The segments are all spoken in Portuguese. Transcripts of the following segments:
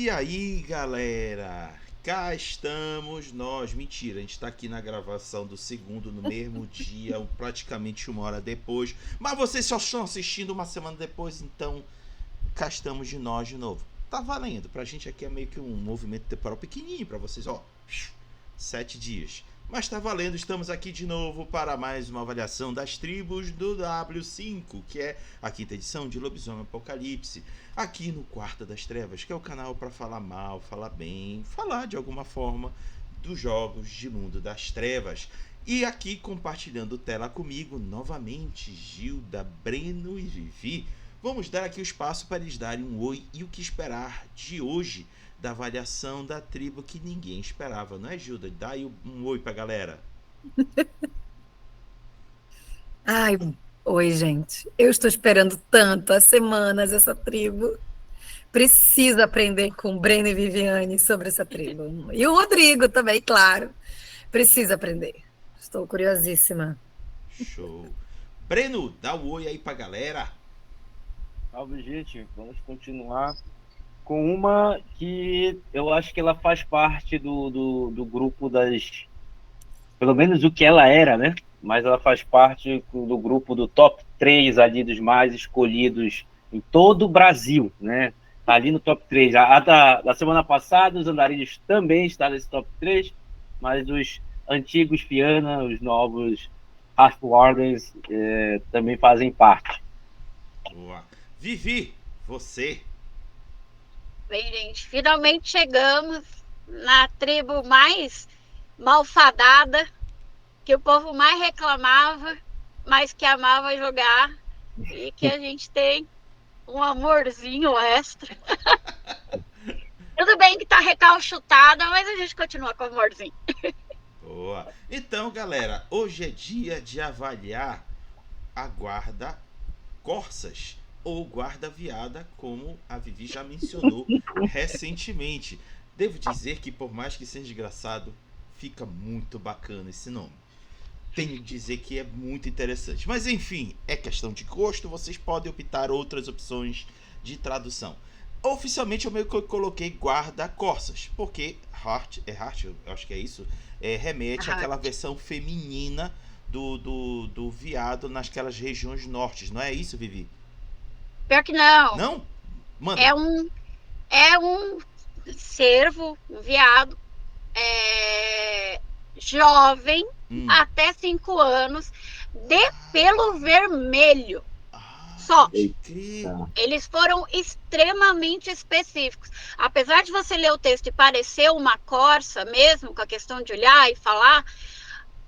E aí, galera? Cá estamos nós. Mentira, a gente tá aqui na gravação do segundo no mesmo dia, praticamente uma hora depois. Mas vocês só estão assistindo uma semana depois, então cá estamos de nós de novo. Tá valendo. Pra gente aqui é meio que um movimento temporal pequenininho pra vocês, ó. 7 dias. Mas tá valendo, estamos aqui de novo para mais uma avaliação das tribos do W5, que é a quinta edição de Lobisomem Apocalipse, aqui no Quarto das Trevas, que é o canal para falar mal, falar bem, falar de alguma forma dos jogos de Mundo das Trevas. E aqui compartilhando tela comigo novamente, Gilda, Breno e Vivi. Vamos dar aqui o espaço para eles darem um oi e o que esperar de hoje da avaliação da tribo que ninguém esperava, não é, Gilda? Dá aí um oi pra galera. Ai, oi, gente. Eu estou esperando tanto há semanas essa tribo. Preciso aprender com Breno e Viviane sobre essa tribo. E o Rodrigo também, claro. Preciso aprender. Estou curiosíssima. Show. Breno, dá um oi aí pra galera. Salve, gente. Vamos continuar com uma que eu acho que ela faz parte do grupo das. Pelo menos o que ela era, né? Mas ela faz parte do grupo do top 3 ali dos mais escolhidos em todo o Brasil, né? Tá ali no top 3. A da semana passada, os andarilhos também está nesse top 3, mas os antigos Fiana, os novos Half Wardens também fazem parte. Boa. Vivi, você. Bem, gente, finalmente chegamos na tribo mais malfadada, que o povo mais reclamava, mas que amava jogar, e que a gente tem um amorzinho extra. Tudo bem que tá recalchutada, mas a gente continua com amorzinho. Boa. Então, galera, hoje é dia de avaliar a guarda Corsas ou guarda viada, como a Vivi já mencionou recentemente. Devo dizer que, por mais que seja engraçado, fica muito bacana esse nome. Tenho que dizer que é muito interessante. Mas enfim, é questão de gosto, vocês podem optar outras opções de tradução. Oficialmente eu meio que coloquei guarda-corsas, porque Heart, eu acho que é isso, remete àquela versão feminina do viado nasquelas regiões nortes, não é isso, Vivi? Pior que não. Não? Manda. É um cervo, um viado, jovem, até 5 anos, de pelo vermelho. Só. Eles foram extremamente específicos. Apesar de você ler o texto e parecer uma corça mesmo, com a questão de olhar e falar,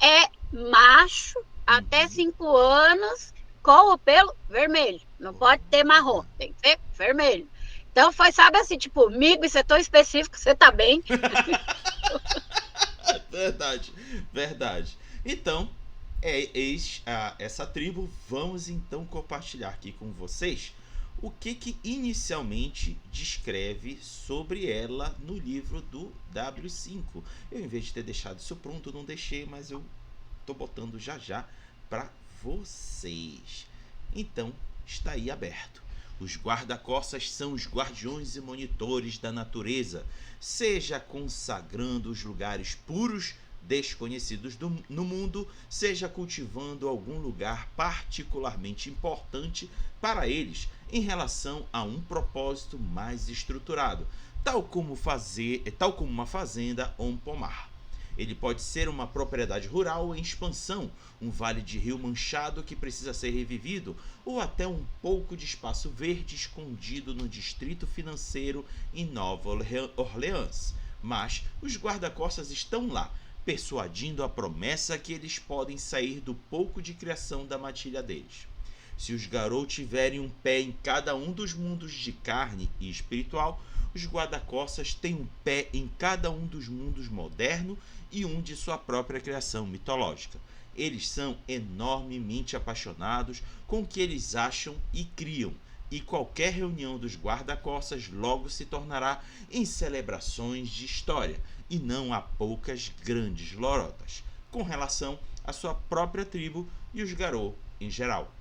é macho até 5 anos com o pelo vermelho. Não pode ter marrom, tem que ser vermelho. Então foi, sabe assim, tipo, amigo, isso é tão específico, você tá bem? Verdade, verdade. Então, essa tribo. Vamos então compartilhar aqui com vocês o que inicialmente descreve sobre ela no livro do W5. Eu, em vez de ter deixado isso pronto, não deixei, mas eu tô botando já para vocês. Então, está aí aberto. Os guarda-costas são os guardiões e monitores da natureza, seja consagrando os lugares puros desconhecidos no mundo, seja cultivando algum lugar particularmente importante para eles em relação a um propósito mais estruturado, tal como uma fazenda ou um pomar. Ele pode ser uma propriedade rural em expansão, um vale de rio manchado que precisa ser revivido, ou até um pouco de espaço verde escondido no distrito financeiro em Nova Orleans. Mas os guarda-costas estão lá, persuadindo a promessa que eles podem sair do pouco de criação da matilha deles. Se os Garou tiverem um pé em cada um dos mundos de carne e espiritual, os guarda-costas têm um pé em cada um dos mundos moderno e um de sua própria criação mitológica. Eles são enormemente apaixonados com o que eles acham e criam, e qualquer reunião dos guarda-costas logo se tornará em celebrações de história, e não há poucas grandes lorotas, com relação à sua própria tribo e os Garou em geral.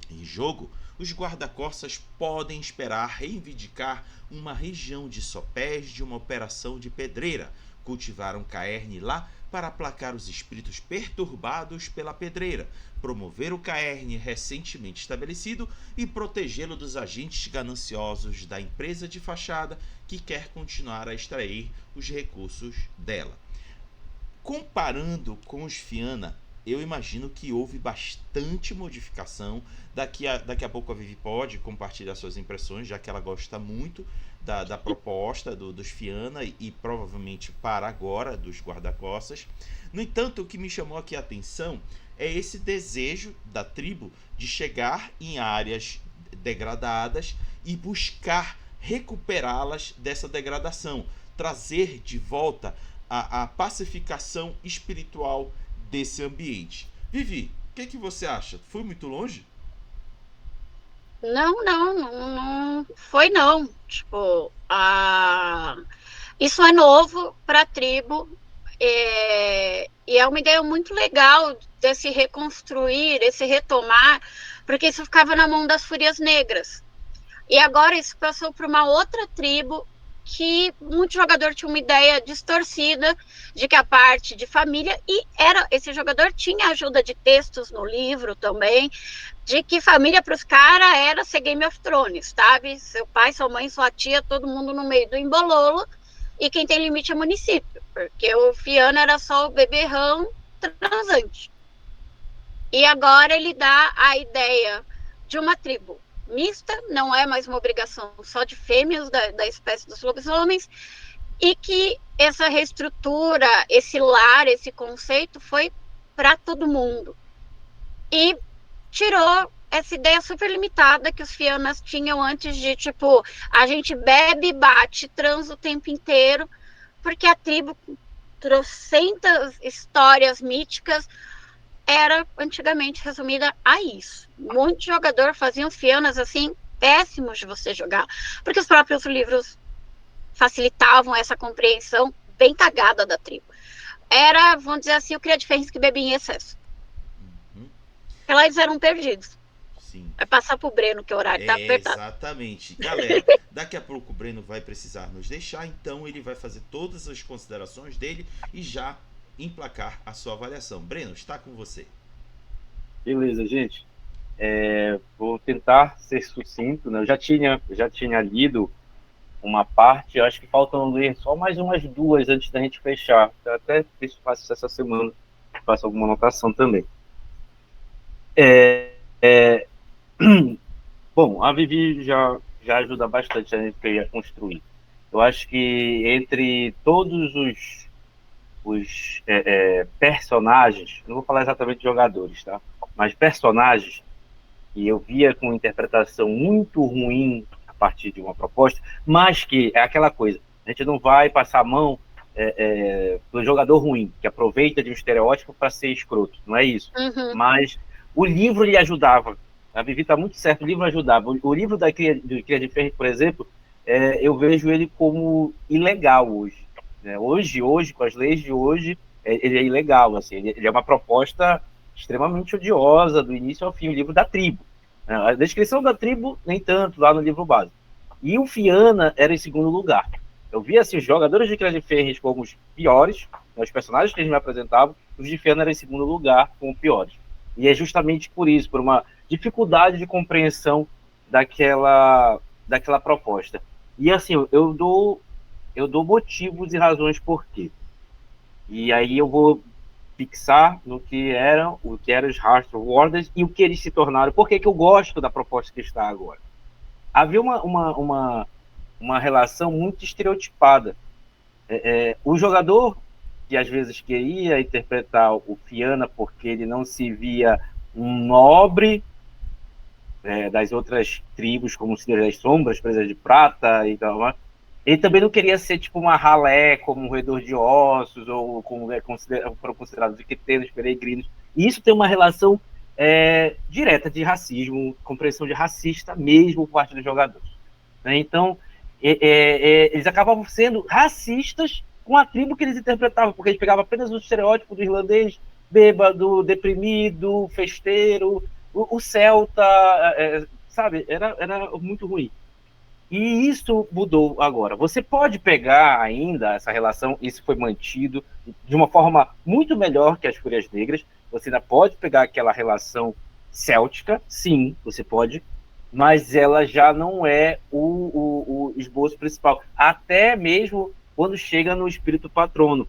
Em jogo, os guarda-costas podem esperar reivindicar uma região de sopés de uma operação de pedreira, cultivar um caerne lá para aplacar os espíritos perturbados pela pedreira, promover o caerne recentemente estabelecido e protegê-lo dos agentes gananciosos da empresa de fachada que quer continuar a extrair os recursos dela. Comparando com os Fianna, eu imagino que houve bastante modificação. Daqui a pouco a Vivi pode compartilhar suas impressões, já que ela gosta muito da proposta dos Fianna e provavelmente para agora dos guarda-costas. No entanto, o que me chamou aqui a atenção é esse desejo da tribo de chegar em áreas degradadas e buscar recuperá-las dessa degradação, trazer de volta a pacificação espiritual desse ambiente. Vivi, o que você acha? Foi muito longe? Não foi não. Tipo, isso é novo para a tribo e é uma ideia muito legal desse reconstruir, esse retomar, porque isso ficava na mão das Fúrias Negras. E agora isso passou para uma outra tribo que muito jogador tinha uma ideia distorcida de que a parte de família, e esse jogador tinha ajuda de textos no livro também, de que família para os caras era ser Game of Thrones, sabe? Seu pai, sua mãe, sua tia, todo mundo no meio do embololo, e quem tem limite é município, porque o Fianna era só o beberrão transante. E agora ele dá a ideia de uma tribo mista, não é mais uma obrigação só de fêmeas da espécie dos lobisomens, e que essa reestrutura, esse lar, esse conceito foi para todo mundo. E tirou essa ideia super limitada que os Fiannas tinham antes de, tipo, a gente bebe, bate, transa o tempo inteiro, porque a tribo, trocentas histórias míticas, era antigamente resumida a isso. Muito jogador fazia Fiannas assim, péssimos de você jogar, porque os próprios livros facilitavam essa compreensão bem cagada da tribo. Era, vamos dizer assim, o cria de ferris que bebia em excesso. Eles eram perdidos. Sim. Vai passar pro Breno, que o horário tá apertado. Exatamente. Galera, daqui a pouco o Breno vai precisar nos deixar, então ele vai fazer todas as considerações dele e já emplacar a sua avaliação. Breno, está com você. Beleza, gente. Vou tentar ser sucinto, né? Eu já tinha lido uma parte, eu acho que faltam ler só mais umas duas antes da gente fechar. Eu até faço essa semana, faço alguma anotação também. Bom, a Vivi já ajuda bastante a gente a construir. Eu acho que entre todos os personagens, não vou falar exatamente de jogadores, tá? Mas personagens que eu via com interpretação muito ruim a partir de uma proposta, mas que é aquela coisa, a gente não vai passar a mão do jogador ruim, que aproveita de um estereótipo para ser escroto, não é isso. Uhum. Mas o livro lhe ajudava, a Vivi está muito certo, o livro ajudava. O livro do Cria de Ferro, por exemplo, eu vejo ele como ilegal hoje. Hoje, com as leis de hoje, ele é ilegal, assim, ele é uma proposta extremamente odiosa, do início ao fim, o livro da tribo. A descrição da tribo, nem tanto, lá no livro básico. E o Fianna era em segundo lugar. Eu via assim, os jogadores de Cria de Ferro como os piores, os personagens que eles me apresentavam, os de Fianna eram em segundo lugar como piores. E é justamente por isso, por uma dificuldade de compreensão daquela proposta. E assim, eu dou motivos e razões por quê. E aí eu vou fixar no que eram os Heart Warders e o que eles se tornaram. Por que eu gosto da proposta que está agora? Havia uma relação muito estereotipada. O jogador que às vezes queria interpretar o Fianna porque ele não se via um nobre das outras tribos, como Senhor das Sombras, Presas de Prata e tal, ele também não queria ser tipo uma ralé, como um roedor de ossos, ou como foram considerados equitenos, peregrinos. E isso tem uma relação direta de racismo, compreensão de racista mesmo por parte dos jogadores. Então, eles acabavam sendo racistas com a tribo que eles interpretavam, porque eles pegavam apenas o estereótipo do irlandês bêbado, deprimido, festeiro, o celta, sabe, era muito ruim. E isso mudou agora. Você pode pegar ainda essa relação, isso foi mantido de uma forma muito melhor que as Fúrias Negras. Você ainda pode pegar aquela relação céltica, sim, você pode, mas ela já não é o esboço principal. Até mesmo quando chega no Espírito Patrono,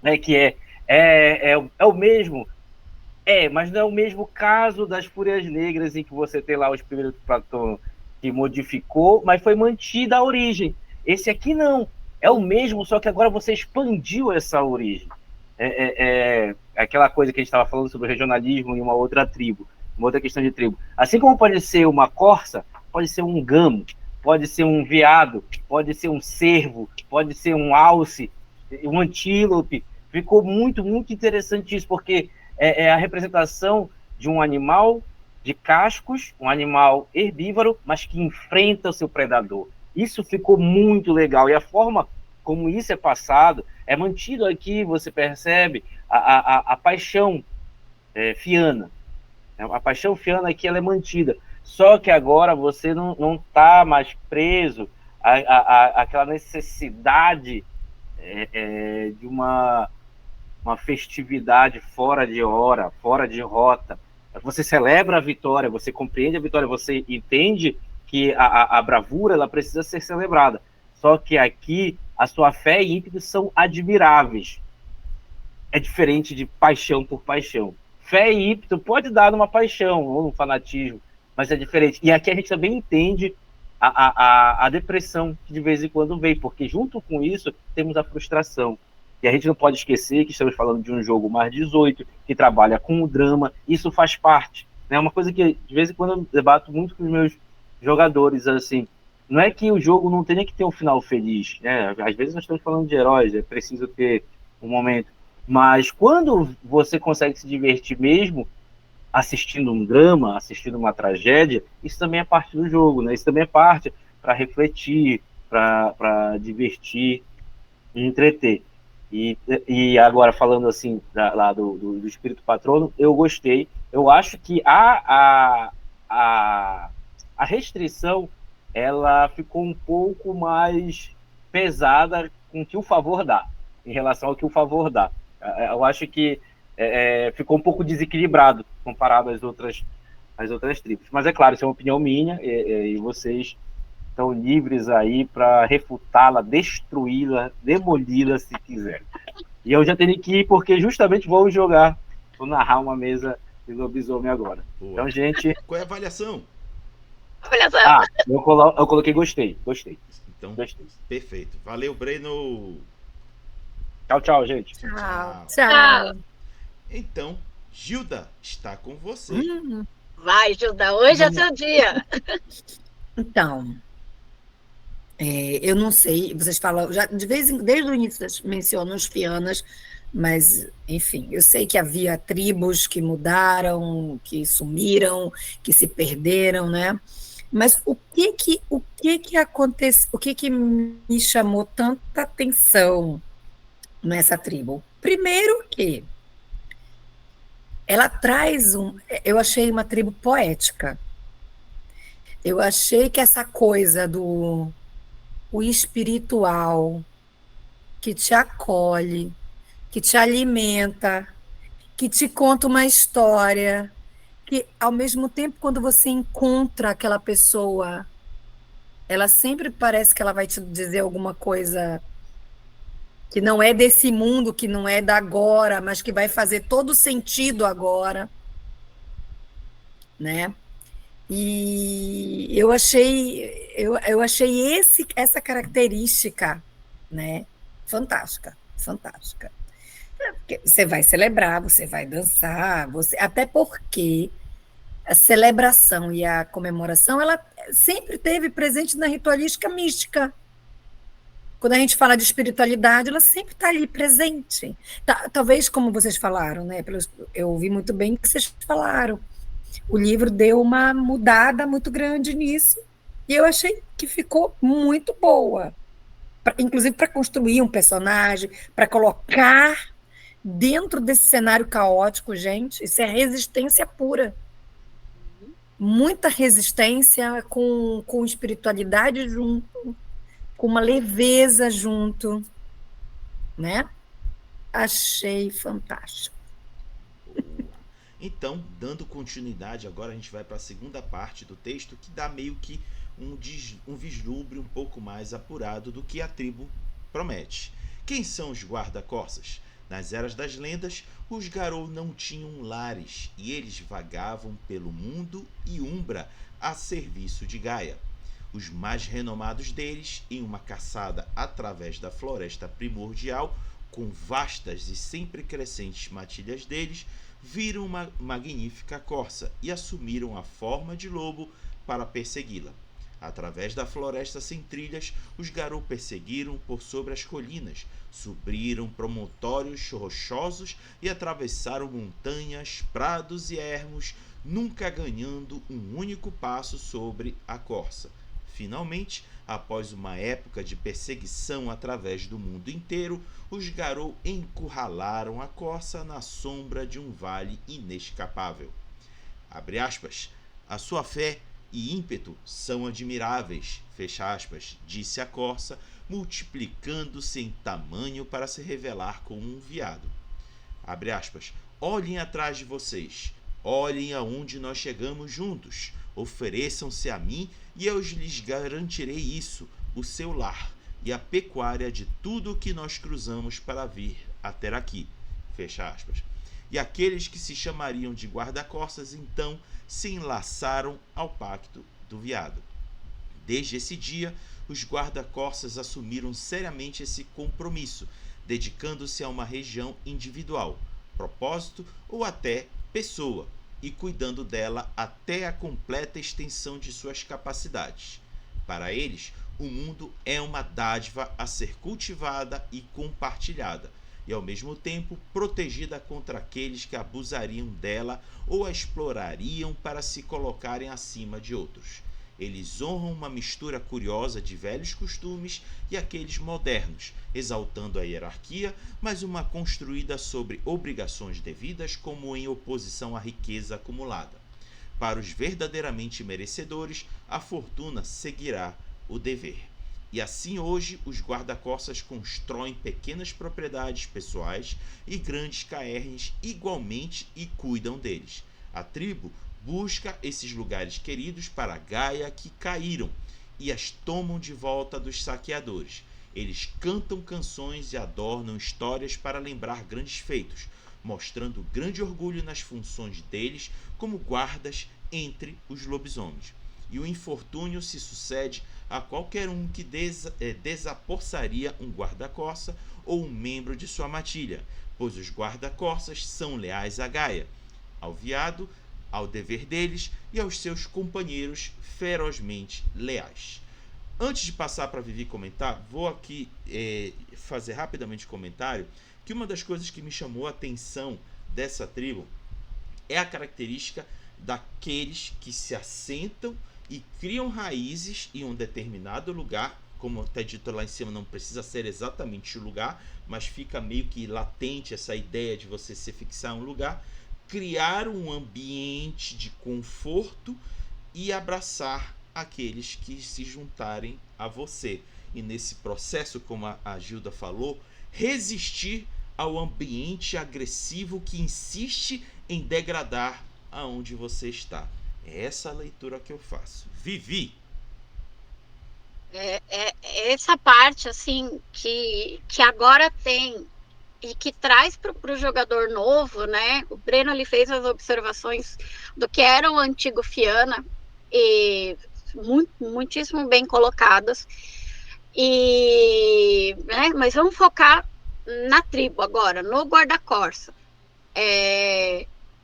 né, que é o mesmo. Mas não é o mesmo caso das Fúrias Negras, em que você tem lá o Espírito Patrono que modificou, mas foi mantida a origem. Esse aqui não. É o mesmo, só que agora você expandiu essa origem. Aquela coisa que a gente estava falando sobre o regionalismo em uma outra tribo, uma outra questão de tribo. Assim como pode ser uma corça, pode ser um gamo, pode ser um veado, pode ser um cervo, pode ser um alce, um antílope. Ficou muito, muito interessante isso, porque é a representação de um animal de cascos, um animal herbívoro, mas que enfrenta o seu predador. Isso ficou muito legal. E a forma como isso é passado, é mantido aqui, você percebe, a paixão fiana. A paixão fiana aqui ela é mantida. Só que agora você não está mais preso àquela necessidade de uma festividade fora de hora, fora de rota. Você celebra a vitória, você compreende a vitória, você entende que a bravura ela precisa ser celebrada. Só que aqui a sua fé e ímpeto são admiráveis. É diferente de paixão por paixão. Fé e ímpeto pode dar numa paixão ou num fanatismo, mas é diferente. E aqui a gente também entende a depressão que de vez em quando vem, porque junto com isso temos a frustração. E a gente não pode esquecer que estamos falando de um jogo mais 18, que trabalha com o drama, isso faz parte. É uma coisa que, de vez em quando, eu debato muito com os meus jogadores, assim, não é que o jogo não tenha que ter um final feliz, né? Às vezes nós estamos falando de heróis, é preciso ter um momento, mas quando você consegue se divertir mesmo assistindo um drama, assistindo uma tragédia, isso também é parte do jogo, né? Isso também é parte para refletir, para divertir e entreter. E agora, falando assim, lá do Espírito Patrono, eu gostei. Eu acho que a restrição ela ficou um pouco mais pesada com o que o favor dá, em relação ao que o favor dá. Eu acho que ficou um pouco desequilibrado comparado às outras tribos. Mas é claro, isso é uma opinião minha, e vocês estão livres aí para refutá-la, destruí-la, demoli-la se quiser. E eu já tenho que ir porque justamente vou narrar uma mesa de lobisomem agora. Boa. Então, gente... Qual é a avaliação? Eu coloquei gostei. Então, gostei. Perfeito. Valeu, Breno. Tchau, gente. Tchau. Então, Gilda, está com você. Vai, Gilda, hoje é seu dia. Então, eu não sei, vocês falam, já desde o início vocês mencionam os fianas, mas, enfim, eu sei que havia tribos que mudaram, que sumiram, que se perderam, né? Mas o que aconteceu, o que me chamou tanta atenção nessa tribo? Primeiro que ela traz eu achei uma tribo poética. Eu achei que essa coisa o espiritual, que te acolhe, que te alimenta, que te conta uma história, que ao mesmo tempo quando você encontra aquela pessoa, ela sempre parece que ela vai te dizer alguma coisa que não é desse mundo, que não é da agora, mas que vai fazer todo sentido agora, né? E eu achei essa característica, né, fantástica. Porque você vai celebrar, você vai dançar, até porque a celebração e a comemoração ela sempre esteve presente na ritualística mística. Quando a gente fala de espiritualidade, ela sempre está ali presente. Talvez, como vocês falaram, né, eu ouvi muito bem o que vocês falaram. O livro deu uma mudada muito grande nisso, e eu achei que ficou muito boa, inclusive para construir um personagem, para colocar dentro desse cenário caótico, gente, isso é resistência pura. muita resistência, com espiritualidade junto, com uma leveza junto, né? Achei fantástico. Então, dando continuidade, agora a gente vai para a segunda parte do texto, que dá meio que um vislumbre um pouco mais apurado do que a tribo promete. Quem são os guarda-costas? Nas eras das lendas, os Garou não tinham lares e eles vagavam pelo mundo e Umbra a serviço de Gaia. Os mais renomados deles, em uma caçada através da floresta primordial, com vastas e sempre crescentes matilhas deles, viram uma magnífica corça e assumiram a forma de lobo para persegui-la. Através da floresta sem trilhas, os Garou perseguiram por sobre as colinas, subiram promontórios rochosos e atravessaram montanhas, prados e ermos, nunca ganhando um único passo sobre a corça. Finalmente, após uma época de perseguição através do mundo inteiro, os Garou encurralaram a corça na sombra de um vale inescapável. Abre aspas. A sua fé e ímpeto são admiráveis, fecha aspas, disse a corça, multiplicando-se em tamanho para se revelar como um veado. Abre aspas. Olhem atrás de vocês, olhem aonde nós chegamos juntos, ofereçam-se a mim e eu lhes garantirei isso, o seu lar e a pecuária de tudo o que nós cruzamos para vir até aqui, fecha aspas. E aqueles que se chamariam de guarda-costas então se enlaçaram ao pacto do veado. Desde esse dia, os guarda-costas assumiram seriamente esse compromisso, dedicando-se a uma região individual, propósito ou até pessoa, e cuidando dela até a completa extensão de suas capacidades. Para eles, o mundo é uma dádiva a ser cultivada e compartilhada, e ao mesmo tempo protegida contra aqueles que abusariam dela ou a explorariam para se colocarem acima de outros. Eles honram uma mistura curiosa de velhos costumes e aqueles modernos, exaltando a hierarquia, mas uma construída sobre obrigações devidas como em oposição à riqueza acumulada. Para os verdadeiramente merecedores, a fortuna seguirá o dever. E assim hoje os guarda-costas constroem pequenas propriedades pessoais e grandes caernes igualmente e cuidam deles. A tribo busca esses lugares queridos para Gaia que caíram e as tomam de volta dos saqueadores. Eles cantam canções e adornam histórias para lembrar grandes feitos, mostrando grande orgulho nas funções deles como guardas entre os lobisomens. E o infortúnio se sucede a qualquer um que desapossaria um guarda-corça ou um membro de sua matilha, pois os guarda-corças são leais a Gaia, ao veado, ao dever deles e aos seus companheiros ferozmente leais. Antes de passar para a Vivi comentar, vou aqui fazer rapidamente um comentário que uma das coisas que me chamou a atenção dessa tribo é a característica daqueles que se assentam e criam raízes em um determinado lugar, como está dito lá em cima, não precisa ser exatamente o lugar, mas fica meio que latente essa ideia de você se fixar em um lugar, criar um ambiente de conforto e abraçar aqueles que se juntarem a você. E nesse processo, como a Gilda falou, resistir ao ambiente agressivo que insiste em degradar aonde você está. É essa a leitura que eu faço. Vivi! Essa parte, assim, que agora tem e que traz para o jogador novo, né? O Breno ele fez as observações do que era o antigo Fiana, e muitíssimo bem colocadas. E, né, mas vamos focar na tribo agora, no guarda-corça.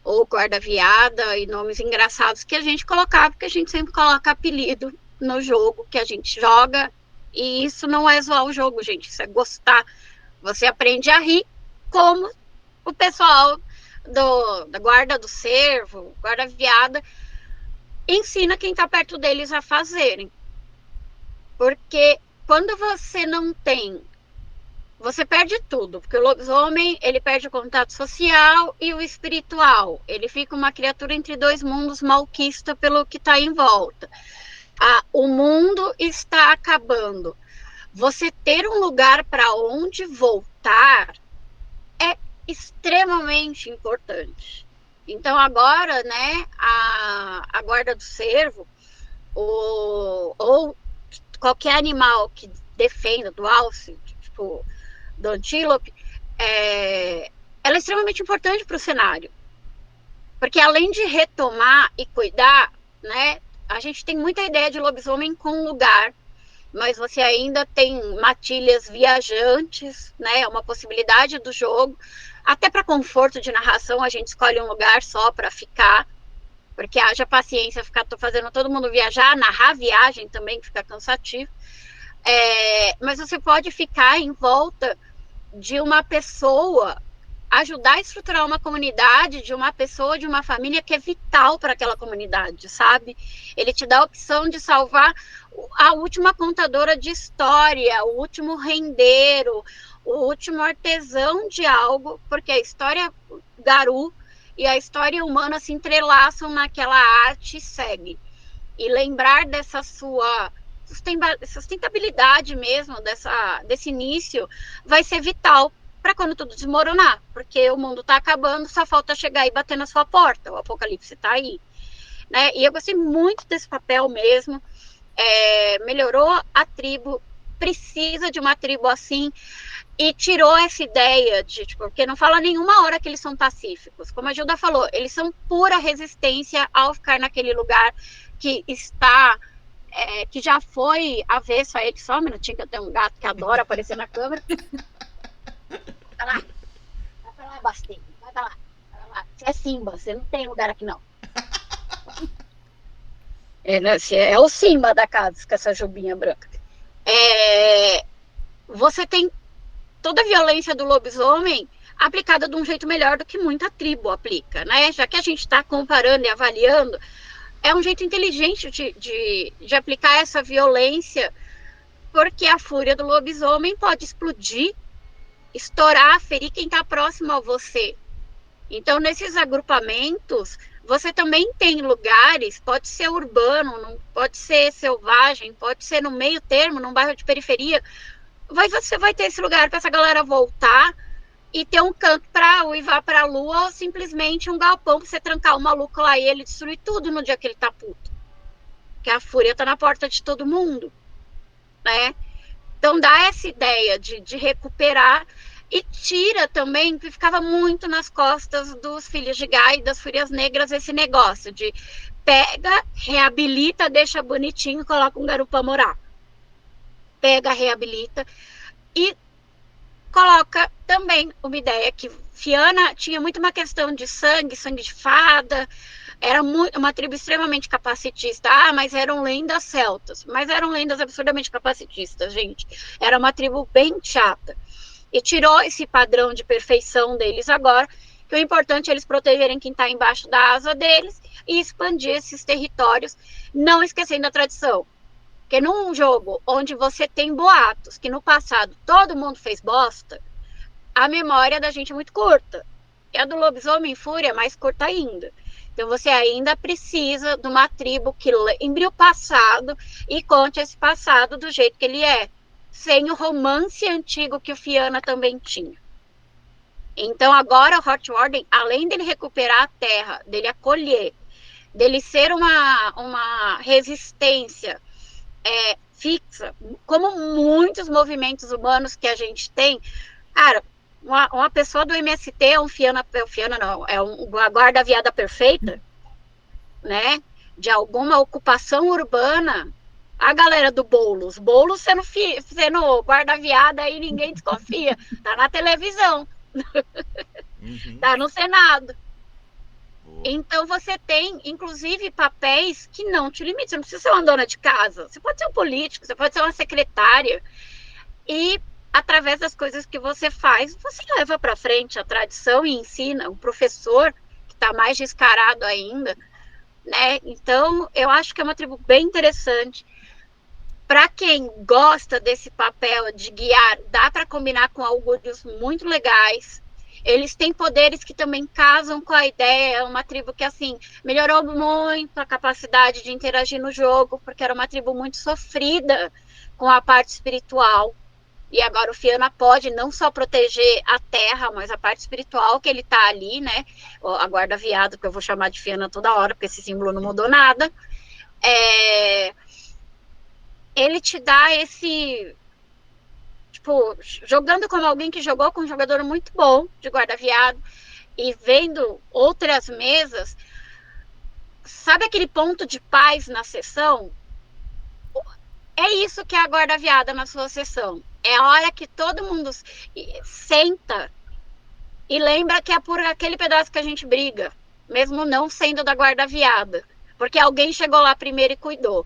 Ou guarda-viada e nomes engraçados que a gente colocava, porque a gente sempre coloca apelido no jogo que a gente joga, e isso não é zoar o jogo, gente, isso é gostar. Você aprende a rir como o pessoal da guarda do cervo, guarda-viada, ensina quem está perto deles a fazerem. Porque quando você não tem você perde tudo, porque o lobisomem, ele perde o contato social e o espiritual. Ele fica uma criatura entre dois mundos, malquista pelo que está em volta. O mundo está acabando. Você ter um lugar para onde voltar é extremamente importante. Então, agora, né, a guarda do cervo, ou qualquer animal que defenda do alce, tipo, do antílope, ela é extremamente importante para o cenário. Porque além de retomar e cuidar, né, a gente tem muita ideia de lobisomem com lugar, mas você ainda tem matilhas viajantes, né, é uma possibilidade do jogo. Até para conforto de narração, a gente escolhe um lugar só para ficar, porque haja paciência ficar fazendo todo mundo viajar, narrar a viagem também fica cansativo. Mas você pode ficar em volta de uma pessoa, ajudar a estruturar uma comunidade, de uma pessoa, de uma família que é vital para aquela comunidade, sabe? Ele te dá a opção de salvar a última contadora de história, o último rendeiro, o último artesão de algo, porque a história Garu e a história humana se entrelaçam naquela arte e segue. E lembrar dessa sua sustentabilidade mesmo, desse início, vai ser vital para quando tudo desmoronar, porque o mundo está acabando, só falta chegar e bater na sua porta, o apocalipse está aí, né? E eu gostei muito desse papel mesmo, melhorou a tribo, precisa de uma tribo assim, e tirou essa ideia de, tipo, porque não fala nenhuma hora que eles são pacíficos, como a Gilda falou, eles são pura resistência ao ficar naquele lugar que está... que já foi avesso a ele, só um minutinho que eu tenho um gato que adora aparecer na câmera. Vai pra lá, Bastinho, vai pra lá. Você é Simba, você não tem lugar aqui não. É o Simba da casa, com essa jubinha branca. Você tem toda a violência do lobisomem aplicada de um jeito melhor do que muita tribo aplica, né? Já que a gente está comparando e avaliando, é um jeito inteligente de aplicar essa violência, porque a fúria do lobisomem pode explodir, estourar, ferir quem está próximo a você. Então, nesses agrupamentos, você também tem lugares, pode ser urbano, pode ser selvagem, pode ser no meio termo, num bairro de periferia, você vai ter esse lugar para essa galera voltar e ter um canto para uivar para a lua, ou simplesmente um galpão para você trancar o maluco lá e ele destruir tudo no dia que ele tá puto. Porque a fúria tá na porta de todo mundo, né? Então dá essa ideia de recuperar e tira também, que ficava muito nas costas dos filhos de Gai e das Fúrias Negras, esse negócio de pega, reabilita, deixa bonitinho, coloca um garoto pra morar. Pega, reabilita e coloca também uma ideia que Fianna tinha muito uma questão de sangue de fada, era uma tribo extremamente capacitista. Mas eram lendas celtas, mas eram lendas absurdamente capacitistas, gente. Era uma tribo bem chata. E tirou esse padrão de perfeição deles agora, que o importante é eles protegerem quem está embaixo da asa deles e expandir esses territórios, não esquecendo a tradição. Porque num jogo onde você tem boatos, que no passado todo mundo fez bosta, a memória da gente é muito curta. E a do lobisomem fúria é mais curta ainda. Então você ainda precisa de uma tribo que lembre o passado e conte esse passado do jeito que ele é, sem o romance antigo que o Fianna também tinha. Então agora o Hot Warden, além dele recuperar a terra, dele acolher, dele ser uma resistência fixa, como muitos movimentos humanos que a gente tem, cara, uma pessoa do MST é um Fianna não, é uma guarda-viada perfeita, né, de alguma ocupação urbana, a galera do Boulos sendo guarda-viada aí ninguém desconfia, tá na televisão, tá no Senado. Então você tem, inclusive, papéis que não te limitam. Você não precisa ser uma dona de casa. Você pode ser um político, você pode ser uma secretária. E, através das coisas que você faz, você leva para frente a tradição e ensina. O professor, que está mais descarado ainda, né? Então, eu acho que é uma tribo bem interessante. Para quem gosta desse papel de guiar, dá para combinar com augúrios muito legais. Eles têm poderes que também casam com a ideia. É uma tribo que, assim, melhorou muito a capacidade de interagir no jogo, porque era uma tribo muito sofrida com a parte espiritual. E agora o Fianna pode não só proteger a terra, mas a parte espiritual que ele tá ali, né? A guarda-viado, que eu vou chamar de Fianna toda hora, porque esse símbolo não mudou nada. Ele te dá esse... Tipo, jogando como alguém que jogou com um jogador muito bom de guarda-viado e vendo outras mesas, sabe aquele ponto de paz na sessão? É isso que é a guarda-viada na sua sessão. É a hora que todo mundo senta e lembra que é por aquele pedaço que a gente briga, mesmo não sendo da guarda-viada, porque alguém chegou lá primeiro e cuidou.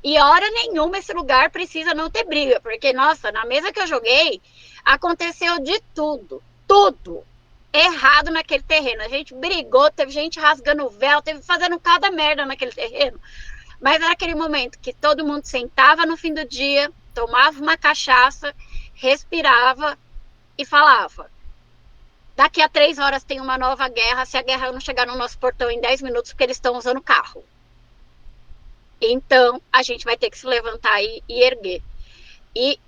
E hora nenhuma esse lugar precisa não ter briga, porque, nossa, na mesa que eu joguei, aconteceu de tudo errado naquele terreno. A gente brigou, teve gente rasgando o véu, teve fazendo cada merda naquele terreno. Mas era aquele momento que todo mundo sentava no fim do dia, tomava uma cachaça, respirava e falava: daqui a 3 horas tem uma nova guerra, se a guerra não chegar no nosso portão em 10 minutos, porque eles estão usando carro. Então, a gente vai ter que se levantar e erguer. E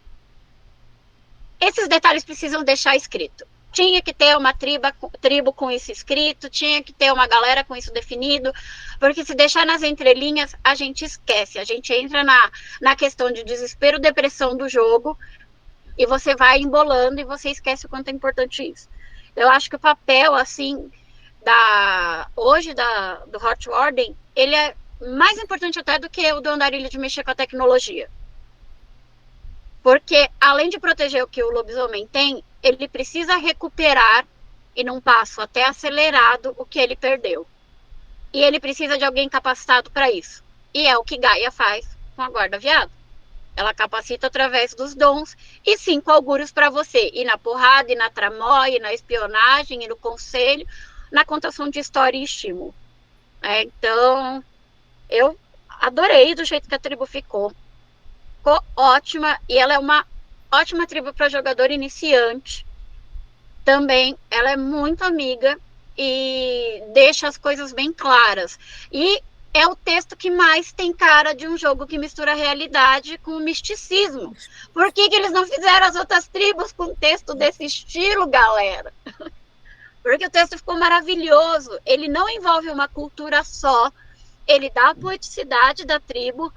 esses detalhes precisam deixar escrito. Tinha que ter uma tribo com isso escrito, tinha que ter uma galera com isso definido, porque se deixar nas entrelinhas, a gente esquece. A gente entra na questão de desespero, depressão do jogo, e você vai embolando e você esquece o quanto é importante isso. Eu acho que o papel, assim, hoje do Hort Warden, ele é mais importante até do que o do Andarilho de mexer com a tecnologia. Porque, além de proteger o que o lobisomem tem, ele precisa recuperar, e num passo até acelerado, o que ele perdeu. E ele precisa de alguém capacitado para isso. E é o que Gaia faz com a guarda-viado. Ela capacita através dos dons e 5 augúrios para você. Ir na porrada, ir na tramóia, ir na espionagem, ir no conselho, na contação de história e estímulo. Então, eu adorei do jeito que a tribo ficou. Ficou ótima, e ela é uma ótima tribo para jogador iniciante. Também, ela é muito amiga e deixa as coisas bem claras. E é o texto que mais tem cara de um jogo que mistura realidade com misticismo. Por que eles não fizeram as outras tribos com texto desse estilo, galera? Porque o texto ficou maravilhoso. Ele não envolve uma cultura só, ele dá a poeticidade da tribo,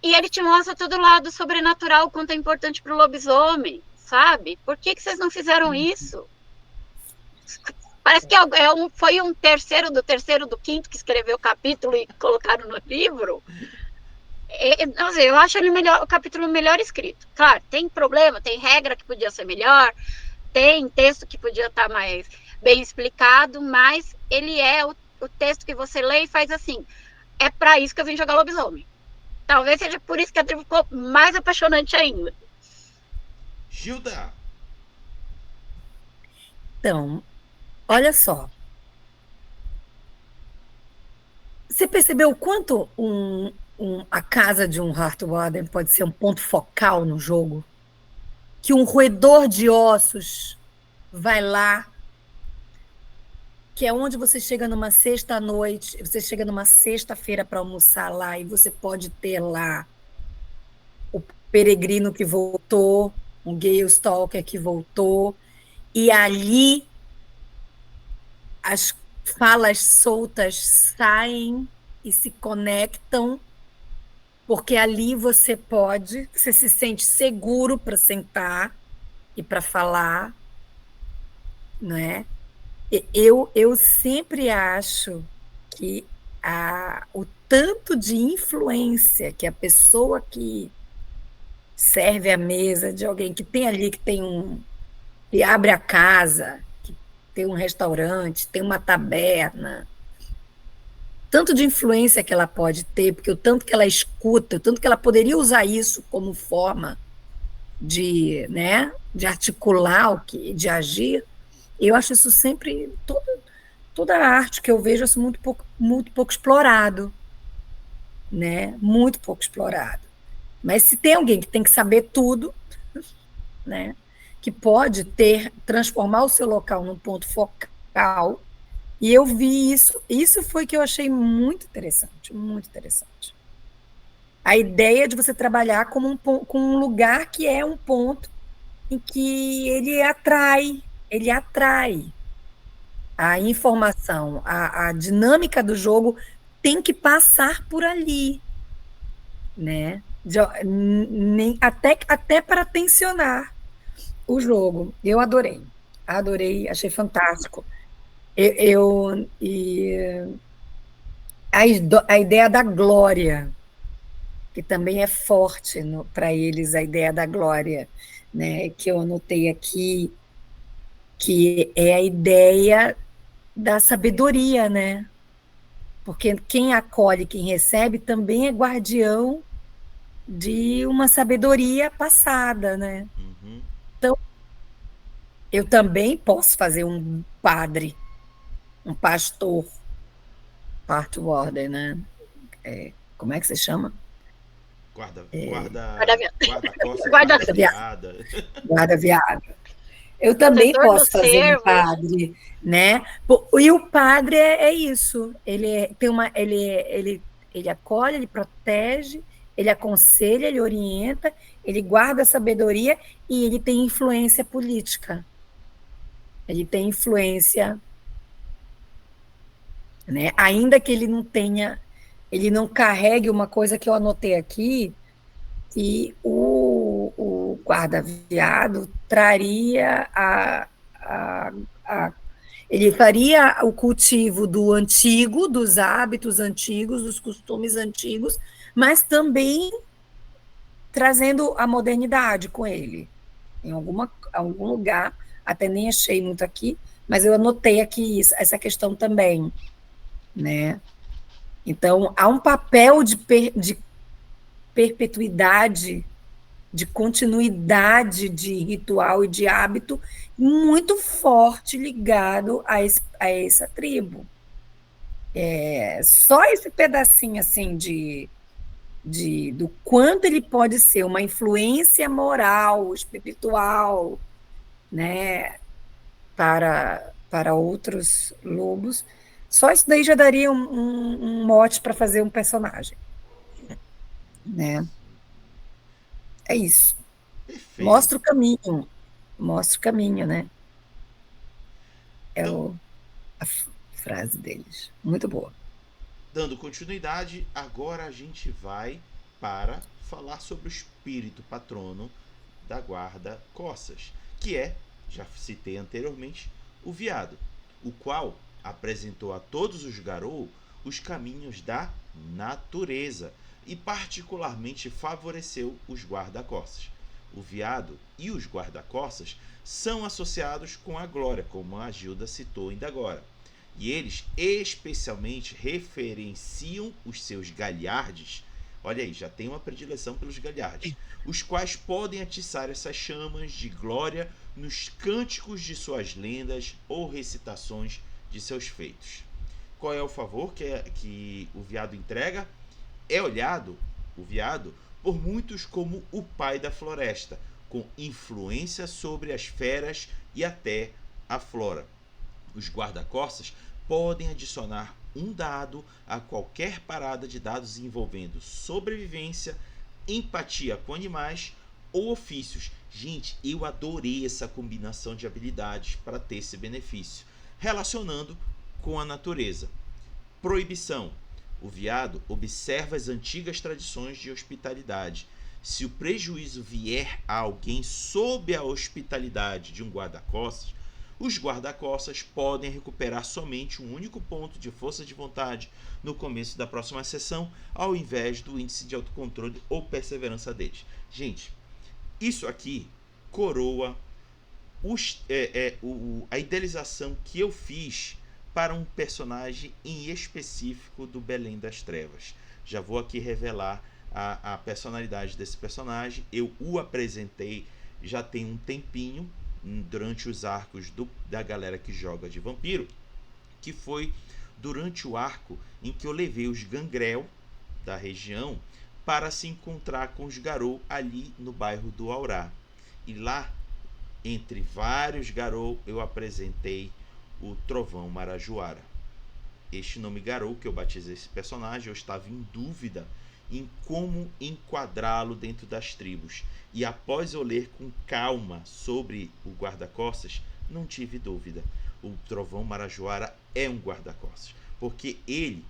e ele te mostra todo o lado sobrenatural, o quanto é importante para o lobisomem, sabe? Por que vocês não fizeram isso? Parece que foi um terceiro do quinto que escreveu o capítulo e colocaram no livro. Não sei, eu acho o capítulo melhor escrito. Claro, tem problema, tem regra que podia ser melhor, tem texto que podia estar mais bem explicado, mas ele é o texto que você lê e faz assim: é para isso que eu vim jogar lobisomem. Talvez seja por isso que a tribo ficou mais apaixonante ainda. Gilda! Então, olha só. Você percebeu o quanto a casa de um Hort Warden pode ser um ponto focal no jogo? Que um roedor de ossos vai lá, que é onde você chega numa sexta-noite, você chega numa sexta-feira para almoçar lá, e você pode ter lá o peregrino que voltou, um Gale Stalker que voltou, e ali as falas soltas saem e se conectam, porque ali você se sente seguro para sentar e para falar, não é? Eu sempre acho que o tanto de influência que a pessoa que serve a mesa, de alguém que tem ali, que abre a casa, que tem um restaurante, tem uma taberna, tanto de influência que ela pode ter, porque o tanto que ela escuta, o tanto que ela poderia usar isso como forma de, né, de articular de agir. Eu acho isso sempre, toda a arte que eu vejo, isso muito pouco explorado, né? Muito pouco explorado. Mas se tem alguém que tem que saber tudo, né, que pode transformar o seu local num ponto focal, e eu vi isso foi que eu achei muito interessante, muito interessante. A ideia de você trabalhar com um lugar que é um ponto em que ele atrai a informação, a dinâmica do jogo tem que passar por ali, né? Até para tensionar o jogo. Eu adorei, achei fantástico. A ideia da glória, que também é forte para eles, a ideia da glória, né? Que eu anotei aqui, que é a ideia da sabedoria, né? Porque quem acolhe, quem recebe, também é guardião de uma sabedoria passada, né? Uhum. Então, eu também posso fazer um padre, um pastor, part warden, né? Como é que se chama? Guarda-viada. Eu também posso fazer um padre, né? E o padre é isso. Ele acolhe, ele protege, ele aconselha, ele orienta, ele guarda a sabedoria e ele tem influência política. Ele tem influência, né? Ainda que ele não carregue uma coisa que eu anotei aqui, e o guarda-viado traria ele faria o cultivo do antigo, dos hábitos antigos, dos costumes antigos, mas também trazendo a modernidade com ele. Em algum lugar, até nem achei muito aqui, mas eu anotei aqui essa questão também, né? Então, há um papel de perpetuidade, de continuidade de ritual e de hábito muito forte ligado a essa tribo. Só esse pedacinho assim do quanto ele pode ser uma influência moral, espiritual, né, para outros lobos, só isso daí já daria um mote para fazer um personagem, né? É isso. Perfeito. Mostra o caminho, né? Então, a frase deles. Muito boa. Dando continuidade, agora a gente vai para falar sobre o espírito patrono da guarda Cossas, que já citei anteriormente, o veado, o qual apresentou a todos os Garou os caminhos da natureza e particularmente favoreceu os guarda-costas. O veado e os guarda-costas são associados com a glória, como a Gilda citou ainda agora. E eles especialmente referenciam os seus galhardes. Olha aí, já tem uma predileção pelos galhardes, os quais podem atiçar essas chamas de glória nos cânticos de suas lendas ou recitações de seus feitos. Qual é o favor que o veado entrega? É olhado, o veado, por muitos como o pai da floresta, com influência sobre as feras e até a flora. Os guarda-costas podem adicionar um dado a qualquer parada de dados envolvendo sobrevivência, empatia com animais ou ofícios. Gente, eu adorei essa combinação de habilidades para ter esse benefício, relacionando com a natureza. Proibição. O veado observa as antigas tradições de hospitalidade. Se o prejuízo vier a alguém sob a hospitalidade de um guarda-costas, os guarda-costas podem recuperar somente um único ponto de força de vontade no começo da próxima sessão, ao invés do índice de autocontrole ou perseverança deles. Gente, isso aqui coroa a idealização que eu fiz para um personagem em específico do Belém das Trevas. Já vou aqui revelar a personalidade desse personagem. Eu o apresentei já tem um tempinho, durante os arcos da galera que joga de vampiro, que foi durante o arco em que eu levei os gangrel da região para se encontrar com os Garou ali no bairro do Aurá. E lá, entre vários Garou, eu apresentei o Trovão Marajoara. Este nome Garou, que eu batizei esse personagem, eu estava em dúvida em como enquadrá-lo dentro das tribos. E após eu ler com calma sobre o guarda-costas, não tive dúvida. O Trovão Marajoara é um guarda-costas, porque ele,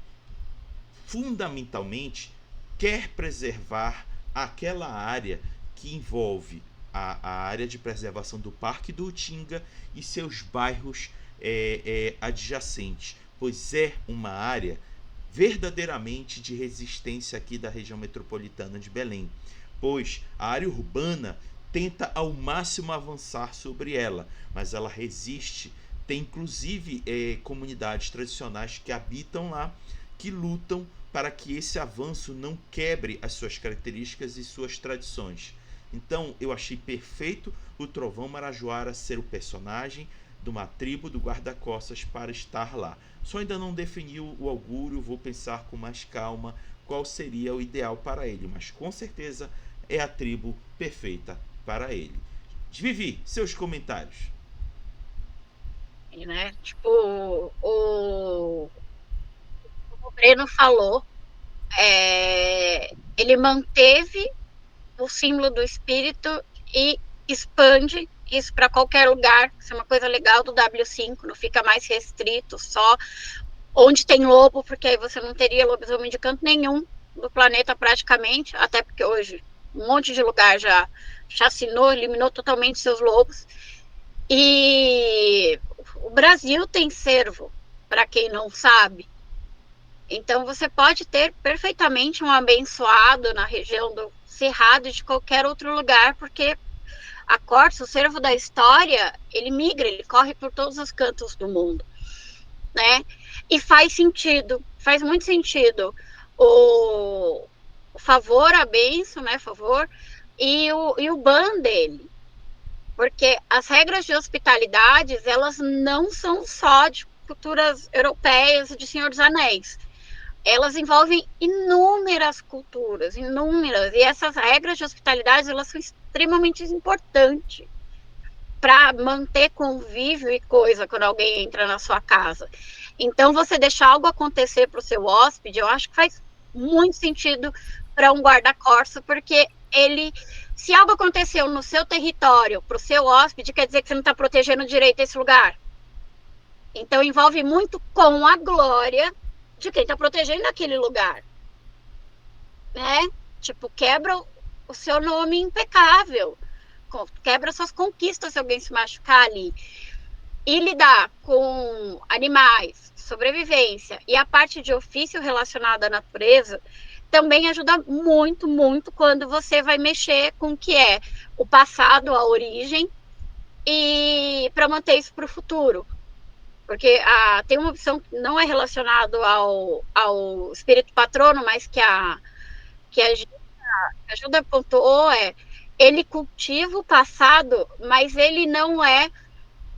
fundamentalmente, quer preservar aquela área que envolve a área de preservação do Parque do Utinga e seus bairros adjacentes, pois é uma área verdadeiramente de resistência aqui da região metropolitana de Belém, pois a área urbana tenta ao máximo avançar sobre ela, mas ela resiste. Tem inclusive comunidades tradicionais que habitam lá, que lutam para que esse avanço não quebre as suas características e suas tradições. Então eu achei perfeito o Trovão Marajoara ser o personagem de uma tribo do guarda-costas para estar lá. Só ainda não definiu o augúrio, vou pensar com mais calma qual seria o ideal para ele, mas com certeza é a tribo perfeita para ele. Vivi, seus comentários. Né? Tipo, o Breno falou, ele manteve o símbolo do espírito e expande isso para qualquer lugar. Isso é uma coisa legal do W5, não fica mais restrito só onde tem lobo, porque aí você não teria lobisomem de canto nenhum do planeta praticamente, até porque hoje um monte de lugar já chacinou, eliminou totalmente seus lobos. E o Brasil tem cervo, para quem não sabe. Então você pode ter perfeitamente um abençoado na região do Cerrado e de qualquer outro lugar, porque a corça, o cervo da história, ele migra, ele corre por todos os cantos do mundo, né? E faz sentido, faz muito sentido o favor, a benção, né, favor, e o ban dele. Porque as regras de hospitalidades, elas não são só de culturas europeias de Senhor dos Anéis. Elas envolvem inúmeras culturas, inúmeras. E essas regras de hospitalidade, elas são extremamente importantes para manter convívio e coisa quando alguém entra na sua casa. Então, você deixar algo acontecer para o seu hóspede, eu acho que faz muito sentido para um guarda-corça, porque ele, se algo aconteceu no seu território, para o seu hóspede, quer dizer que você não está protegendo direito esse lugar. Então, envolve muito com a glória de quem está protegendo aquele lugar. Né? Tipo, quebra o seu nome impecável, quebra suas conquistas se alguém se machucar ali. E lidar com animais, sobrevivência e a parte de ofício relacionada à natureza também ajuda muito, muito quando você vai mexer com o que é o passado, a origem, e para manter isso para o futuro. Porque tem uma opção que não é relacionada ao espírito patrono, mas que a ajuda pontuou ele cultiva o passado, mas ele não é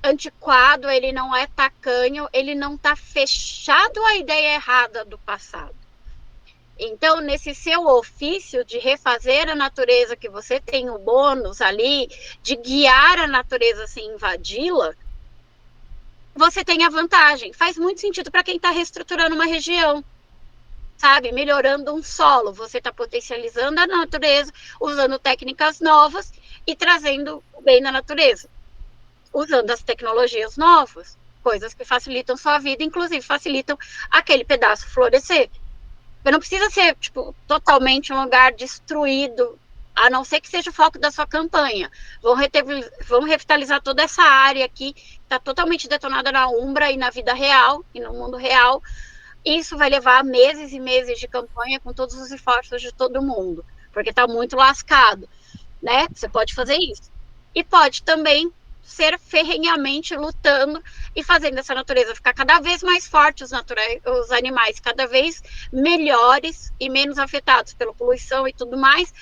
antiquado, ele não é tacanho, ele não está fechado à ideia errada do passado. Então, nesse seu ofício de refazer a natureza, que você tem o bônus ali de guiar a natureza sem invadi-la, você tem a vantagem. Faz muito sentido para quem está reestruturando uma região, sabe? Melhorando um solo. Você está potencializando a natureza, usando técnicas novas e trazendo o bem da natureza. Usando as tecnologias novas, coisas que facilitam sua vida, inclusive facilitam aquele pedaço florescer. Mas não precisa ser, tipo, totalmente um lugar destruído, a não ser que seja o foco da sua campanha. Vão revitalizar toda essa área aqui, que está totalmente detonada na Umbra e na vida real, e no mundo real. Isso vai levar meses e meses de campanha com todos os esforços de todo mundo, porque está muito lascado, né? Você pode fazer isso. E pode também ser ferrenhamente lutando e fazendo essa natureza ficar cada vez mais forte, os animais cada vez melhores e menos afetados pela poluição e tudo mais,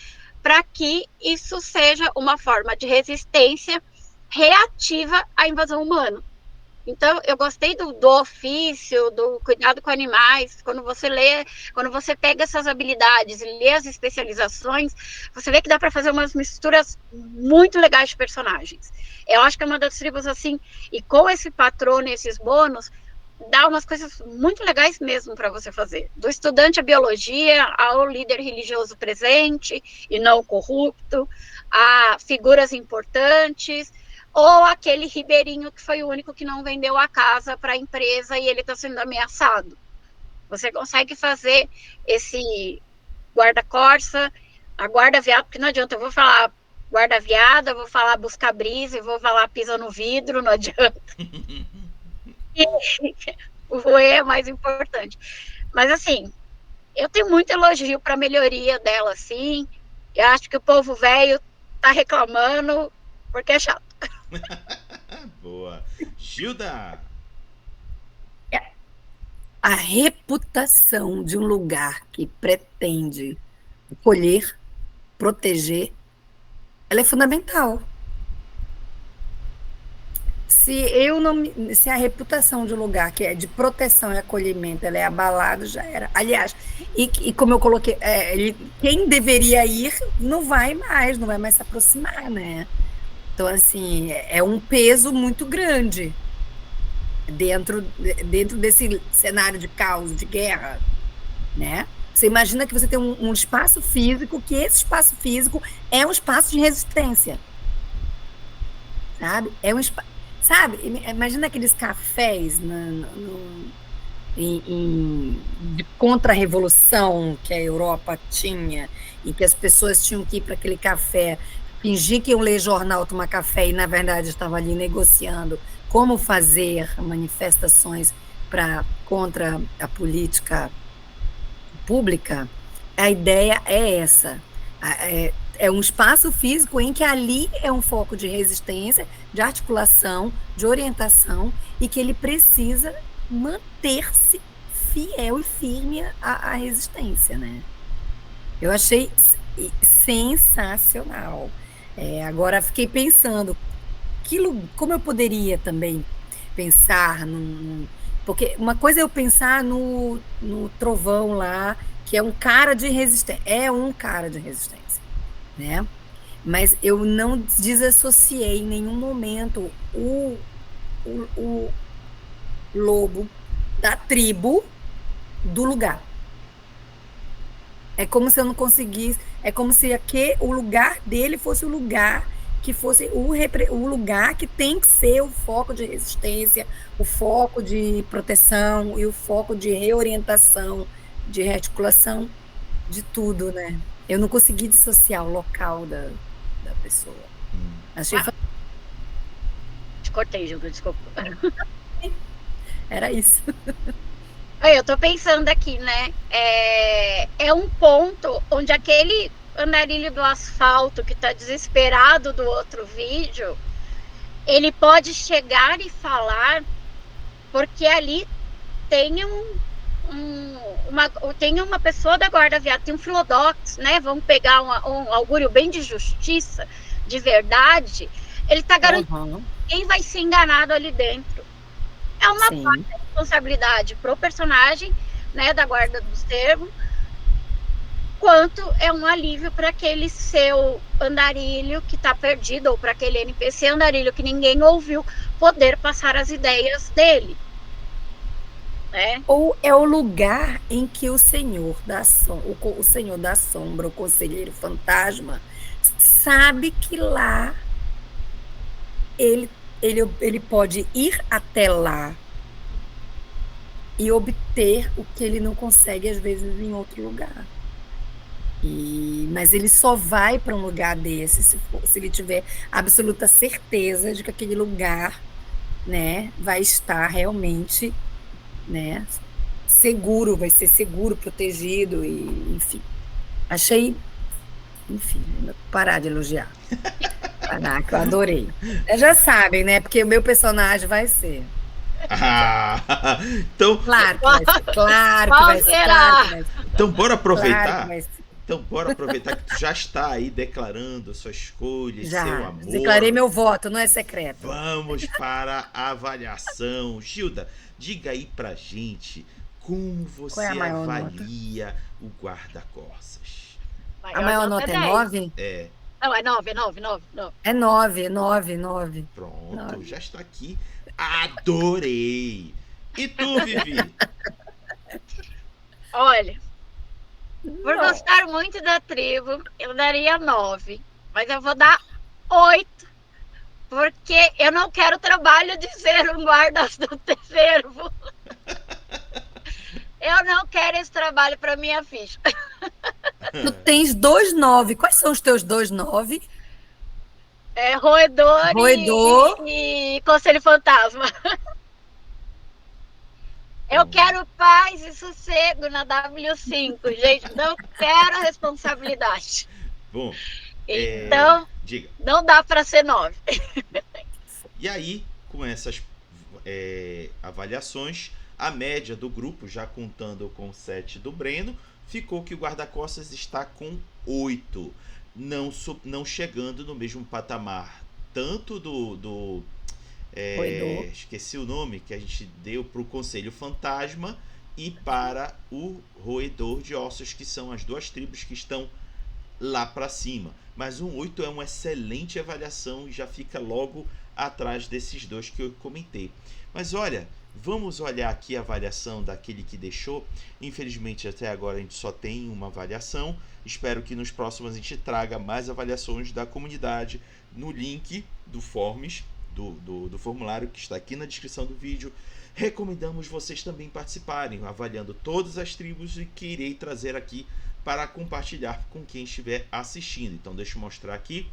para que isso seja uma forma de resistência reativa à invasão humana. Então, eu gostei do ofício, do cuidado com animais. Quando você lê, quando você pega essas habilidades e lê as especializações, você vê que dá para fazer umas misturas muito legais de personagens. Eu acho que é uma das tribos assim, e com esse patrono e esses bônus, dá umas coisas muito legais mesmo para você fazer. Do estudante à biologia, ao líder religioso presente e não corrupto, a figuras importantes, ou aquele ribeirinho que foi o único que não vendeu a casa para a empresa e ele está sendo ameaçado. Você consegue fazer esse guarda-corça, a guarda-viada, porque não adianta, eu vou falar guarda-viada, vou falar busca brisa, vou falar pisa no vidro, não adianta. O voe é mais importante. Mas, assim, eu tenho muito elogio para a melhoria dela, assim. Eu acho que o povo velho tá reclamando porque é chato. Boa. Gilda! A reputação de um lugar que pretende acolher, proteger, ela é fundamental. Se a reputação de um lugar que é de proteção e acolhimento ela é abalada, já era. Aliás, e como eu coloquei, quem deveria ir não vai mais se aproximar, né? Então, assim, é um peso muito grande dentro desse cenário de caos, de guerra, né? Você imagina que você tem um espaço físico, que esse espaço físico é um espaço de resistência, sabe? É um espaço. Sabe, imagina aqueles cafés de contra-revolução que a Europa tinha, e que as pessoas tinham que ir para aquele café, fingir que iam ler jornal, tomar café, e na verdade estavam ali negociando como fazer manifestações contra a política pública. A ideia é essa. É um espaço físico em que ali é um foco de resistência, de articulação, de orientação, e que ele precisa manter-se fiel e firme à resistência, né? Eu achei sensacional. Agora fiquei pensando, como eu poderia também pensar porque uma coisa é eu pensar no trovão lá, que é um cara de resistência, né? Mas eu não desassociei em nenhum momento o lobo da tribo do lugar. É como se eu não conseguisse, é como se o lugar dele fosse o lugar que fosse o lugar que tem que ser o foco de resistência, o foco de proteção e o foco de reorientação, de rearticulação de tudo, né? Eu não consegui dissociar o local da pessoa. Achei Te cortei, Gilda, desculpa. Era isso. Eu tô pensando aqui, né? É um ponto onde aquele andarilho do asfalto que tá desesperado do outro vídeo, ele pode chegar e falar, porque ali tem tem uma pessoa da guarda-viada, tem um filodox, né? Vamos pegar um augúrio bem de justiça, de verdade. Ele tá garantindo que ninguém vai ser enganado ali dentro. É uma parte de responsabilidade pro personagem, né, da guarda dos termos, quanto é um alívio para aquele seu andarilho que tá perdido, ou para aquele NPC andarilho que ninguém ouviu, poder passar as ideias dele. Ou é o lugar em que o Senhor da Sombra, o conselheiro fantasma, sabe que lá ele pode ir até lá e obter o que ele não consegue, às vezes, em outro lugar. Mas ele só vai para um lugar desse se ele tiver absoluta certeza de que aquele lugar, né, vai estar realmente, né, seguro, vai ser seguro, protegido, e enfim. Achei, enfim, parar de elogiar. Parar, que eu adorei. Já sabem, né, porque o meu personagem vai ser. Então, claro que vai ser. Então, bora aproveitar. Então, bora aproveitar que tu já está aí declarando sua escolha, seu Já, amor. declarei meu voto, não é secreto. Vamos para a avaliação. Gilda, diga aí pra gente como Qual é você a maior nota? avalia o guarda-costas. A maior nota é 9? É, Não, é 9. É 9. pronto, 9. já está aqui. Adorei. E tu, Vivi? Olha, por Não. gostar muito da tribo, eu daria 9. Mas eu vou dar 8. Porque eu não quero o trabalho de ser um guarda do cervo. Eu não quero esse trabalho para minha ficha. Tu tens 2 9. Quais são os teus 2 9? É roedor, Roedor. e conselho fantasma. Eu quero paz e sossego na W5, gente. Não quero responsabilidade. Bom, Então, diga. não dá para ser 9. E aí, com essas avaliações, a média do grupo, já contando com o 7 do Breno, ficou que o guarda-costas está com 8, não chegando no mesmo patamar, tanto do esqueci o nome que a gente deu para o Conselho Fantasma e para o Roedor de Ossos, que são as duas tribos que estão lá para cima. Mas um 8 é uma excelente avaliação e já fica logo atrás desses dois que eu comentei. Mas olha, vamos olhar aqui a avaliação daquele que deixou. Infelizmente até agora a gente só tem uma avaliação. Espero que nos próximos a gente traga mais avaliações da comunidade no link do Forms, do formulário que está aqui na descrição do vídeo. Recomendamos vocês também participarem, avaliando todas as tribos e que irei trazer aqui para compartilhar com quem estiver assistindo. Então deixa eu mostrar aqui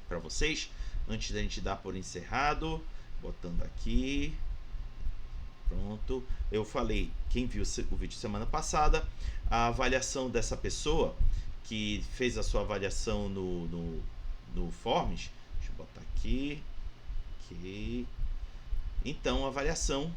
para vocês, antes da gente dar por encerrado, botando aqui, pronto. Eu falei, quem viu o vídeo semana passada, a avaliação dessa pessoa que fez a sua avaliação no Forms, deixa eu botar aqui, ok. Então a avaliação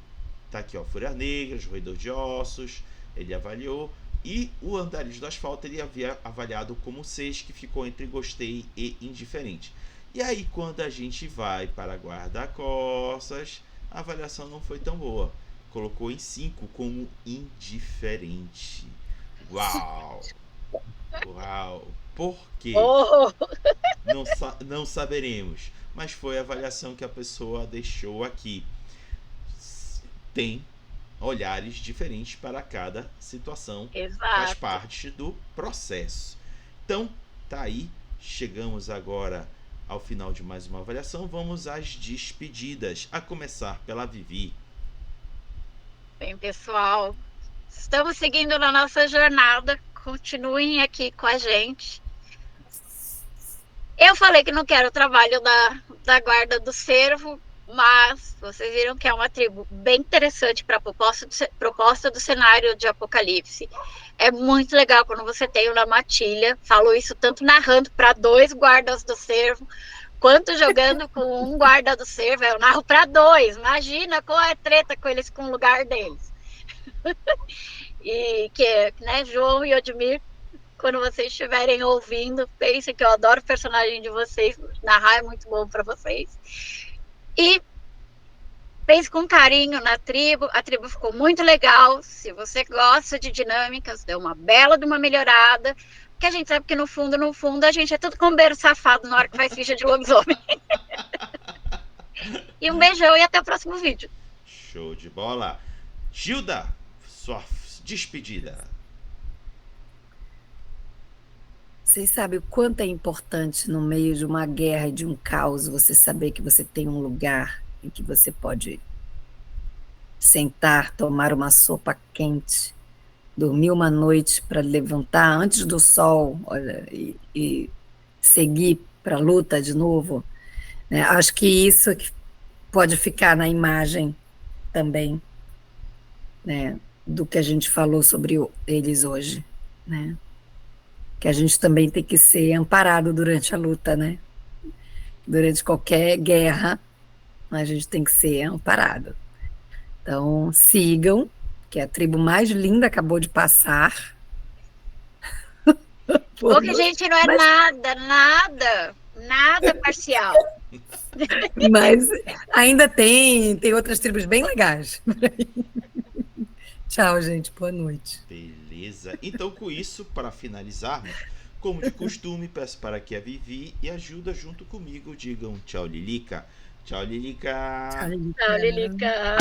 tá aqui, ó, Fúria Negra, Roedor de Ossos, ele avaliou. E o Andarilhos do Asfalto ele havia avaliado como 6, que ficou entre gostei e indiferente. E aí quando a gente vai para guarda-costas, a avaliação não foi tão boa. Colocou em 5 como indiferente. Uau! Uau! Por quê? Oh. Não saberemos. Mas foi a avaliação que a pessoa deixou aqui. Tem olhares diferentes para cada situação. Exato. Faz parte do processo. Então, tá aí. Chegamos agora ao final de mais uma avaliação. Vamos às despedidas. A começar pela Vivi. Bem, pessoal, estamos seguindo na nossa jornada. Continuem aqui com a gente. Eu falei que não quero o trabalho da guarda do cervo, mas vocês viram que é uma tribo bem interessante para a proposta do cenário de Apocalipse. É muito legal quando você tem uma matilha. Falo isso tanto narrando para 2 guardas do cervo, quanto jogando com um guarda do cervo. Eu narro para 2. Imagina qual é a treta com eles com o lugar deles. E que, né, João e Odmir, quando vocês estiverem ouvindo, pensem que eu adoro o personagem de vocês. Narrar é muito bom para vocês. E pense com carinho na tribo. A tribo ficou muito legal. Se você gosta de dinâmicas, deu uma bela de uma melhorada. Porque a gente sabe que no fundo, a gente é tudo combeiro safado na hora que faz ficha de lobisomem. E um beijão e até o próximo vídeo. Show de bola. Gilda, sua despedida. Vocês sabem o quanto é importante no meio de uma guerra e de um caos você saber que você tem um lugar em que você pode sentar, tomar uma sopa quente, dormir uma noite para levantar antes do sol, olha, e seguir para a luta de novo, né? Acho que isso pode ficar na imagem também, né, do que a gente falou sobre eles hoje, né? Que a gente também tem que ser amparado durante a luta, né? Durante qualquer guerra, a gente tem que ser amparado. Então, sigam, que a tribo mais linda acabou de passar. Porque, gente, não é nada parcial. Mas ainda tem outras tribos bem legais. Tchau, gente. Boa noite. Beleza. Então, com isso, para finalizarmos, como de costume, peço para que a Vivi e a Gilda junto comigo digam tchau, Lilica. Tchau, Lilica. Tchau, Lilica. Tchau, Lilica.